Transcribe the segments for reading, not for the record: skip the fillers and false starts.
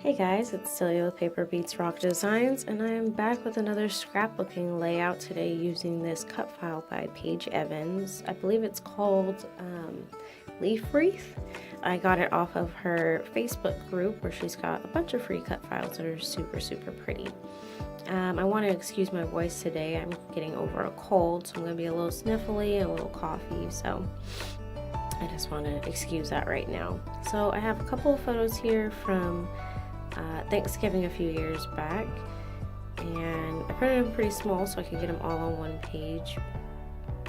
Hey guys, it's Celia with Paper Beats Rock Designs, and I am back with another scrapbooking layout today using this cut file by Paige Evans. I believe it's called Leaf Wreath. I got it off of her Facebook group where she's got a bunch of free cut files that are super pretty. I want to excuse my voice today. I'm getting over a cold, so I'm going to be a little sniffly and a little coughy, so I just want to excuse that right now. So I have a couple of photos here from Thanksgiving a few years back, and I printed them pretty small so I could get them all on one page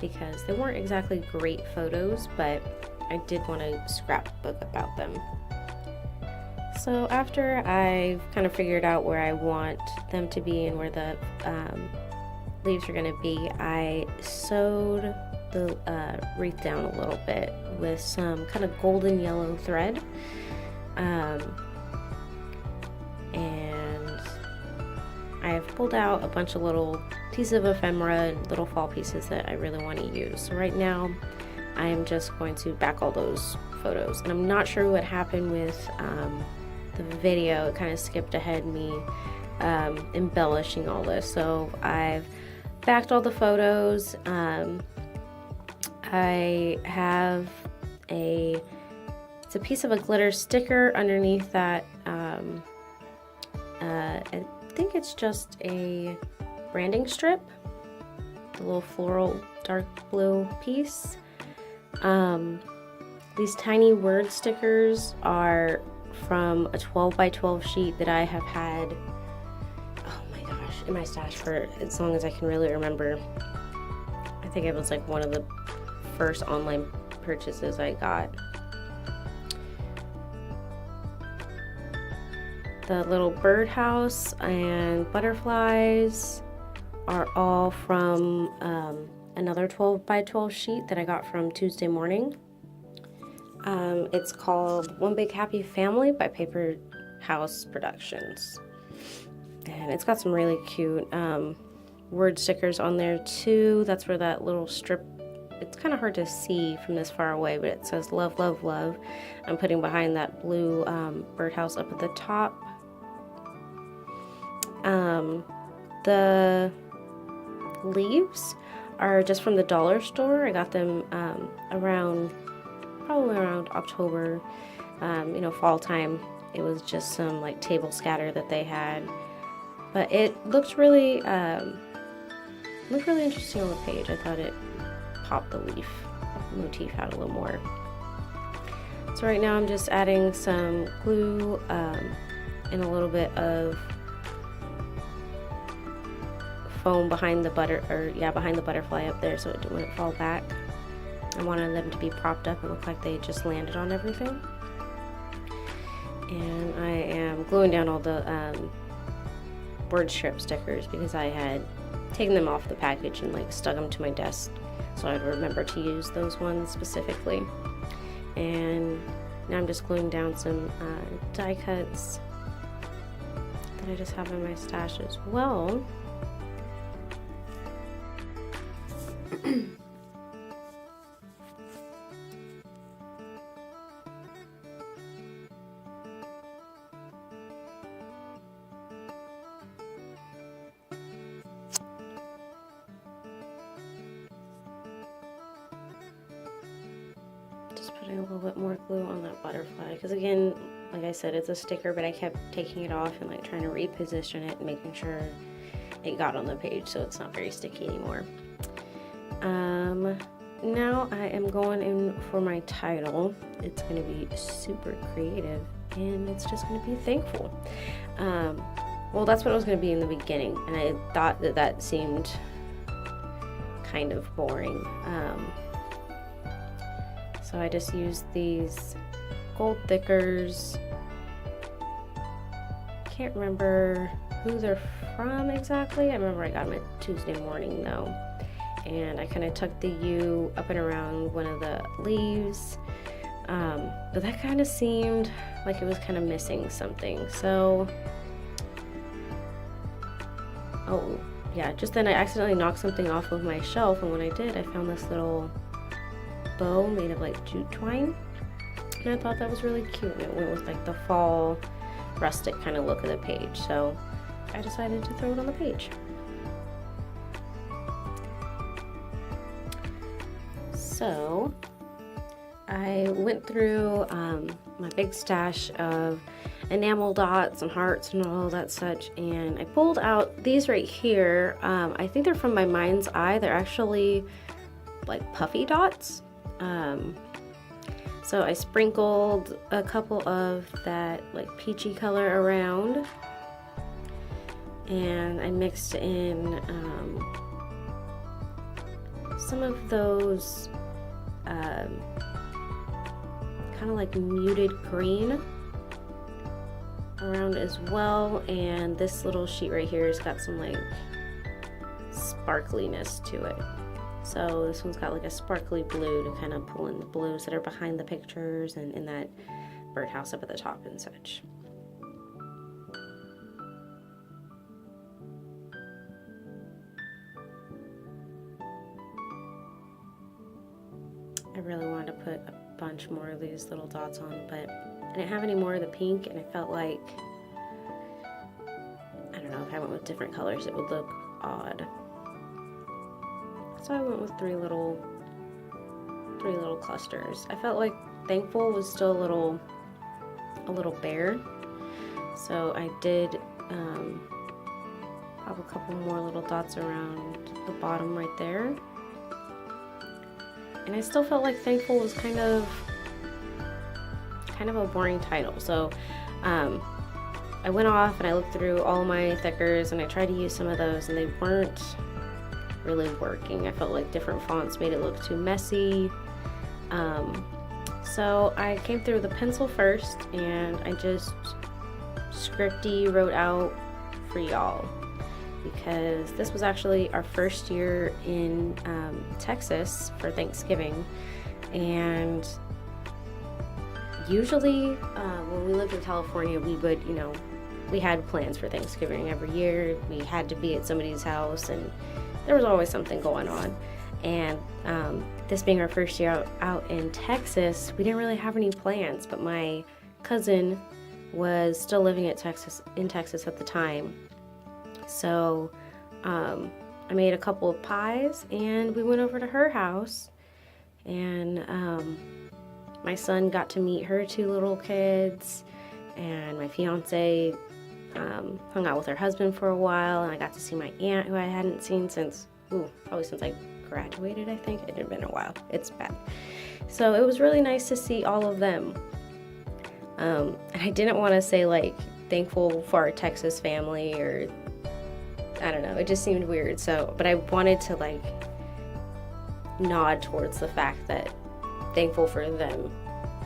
because they weren't exactly great photos, but I did want to scrapbook about them. So after I've kind of figured out where I want them to be and where the leaves are going to be, I sewed the wreath down a little bit with some kind of golden yellow thread. And I have pulled out a bunch of little pieces of ephemera and little fall pieces that I really want to use. So right now I am just going to back all those photos, and I'm not sure what happened with the video. It kind of skipped ahead me embellishing all this. So I've backed all the photos. I have it's a piece of a glitter sticker underneath that. I think it's just a branding strip, the little floral dark blue piece. These tiny word stickers are from a 12 by 12 sheet that I have had, oh my gosh, in my stash for as long as I can really remember. I think it was like one of the first online purchases I got. The little birdhouse and butterflies are all from another 12 by 12 sheet that I got from Tuesday Morning. It's called One Big Happy Family by Paper House Productions. And it's got some really cute word stickers on there too. That's where that little strip, it's kind of hard to see from this far away, but it says love, love, love. I'm putting behind that blue birdhouse up at the top. The leaves are just from the dollar store. I got them probably around October, fall time. It was just some like table scatter that they had, but it looked really interesting on the page. I thought it popped the leaf motif out a little more. So right now I'm just adding some glue and a little bit of foam behind the butterfly up there so it wouldn't fall back. I wanted them to be propped up and look like they just landed on everything. And I am gluing down all the word strip stickers because I had taken them off the package and like stuck them to my desk so I'd remember to use those ones specifically. And now I'm just gluing down some die cuts that I just have in my stash as well. Just putting a little bit more glue on that butterfly because, again, like I said, it's a sticker, but I kept taking it off and like trying to reposition it and making sure it got on the page so it's not very sticky anymore. Now I am going in for my title. It's going to be super creative and it's just going to be thankful. Well, that's what it was going to be in the beginning, and I thought that seemed kind of boring. So I just used these gold thickers. Can't remember who they're from exactly. I remember I got them at Tuesday Morning though. And I kind of tucked the U up and around one of the leaves. But that kind of seemed like it was kind of missing something. So, oh yeah, just then I accidentally knocked something off of my shelf, and when I did, I found this little bow made of like jute twine. And I thought that was really cute. And it went with like the fall rustic kind of look of the page, so I decided to throw it on the page. So I went through my big stash of enamel dots and hearts and all that such, and I pulled out these right here. I think they're from my mind's eye. They're actually like puffy dots. So I sprinkled a couple of that like peachy color around, and I mixed in some of those kind of like muted green around as well, and this little sheet right here has got some like sparkliness to it. So this one's got like a sparkly blue to kind of pull in the blues that are behind the pictures and in that birdhouse up at the top and such. I really wanted to put a bunch more of these little dots on, but I didn't have any more of the pink, and I felt like, I don't know, if I went with different colors it would look odd. So I went with three little clusters. I felt like Thankful was still a little bare, so I did pop a couple more little dots around the bottom right there. And I still felt like Thankful was kind of a boring title, so I went off and I looked through all my thickers and I tried to use some of those, and they weren't really working. I felt like different fonts made it look too messy. So I came through the pencil first, and I just scripty wrote out for y'all, because this was actually our first year in Texas for Thanksgiving, and usually when we lived in California, we would, we had plans for Thanksgiving every year. We had to be at somebody's house, and there was always something going on. And this being our first year out in Texas, we didn't really have any plans, but my cousin was still living in Texas at the time. So I made a couple of pies, and we went over to her house, and my son got to meet her two little kids, and my fiance hung out with her husband for a while, and I got to see my aunt, who I hadn't seen probably since I graduated, I think. It had been a while. It's bad. So it was really nice to see all of them. And I didn't want to say like thankful for our Texas family, or I don't know, it just seemed weird. So, but I wanted to like nod towards the fact that thankful for them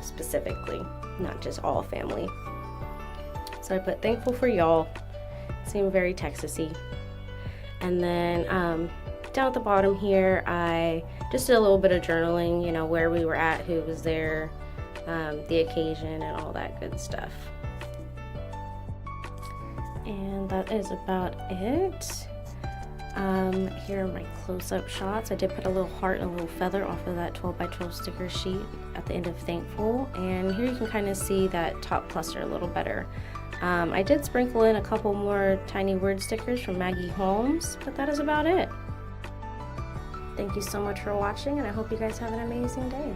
specifically, not just all family. So I put thankful for y'all. Seemed very Texas-y. And then down at the bottom here, I just did a little bit of journaling, where we were at, who was there, the occasion, and all that good stuff. And that is about it. Here are my close-up shots. I did put a little heart and a little feather off of that 12x12 sticker sheet at the end of Thankful. And here you can kind of see that top cluster a little better. I did sprinkle in a couple more tiny word stickers from Maggie Holmes, but that is about it. Thank you so much for watching, and I hope you guys have an amazing day.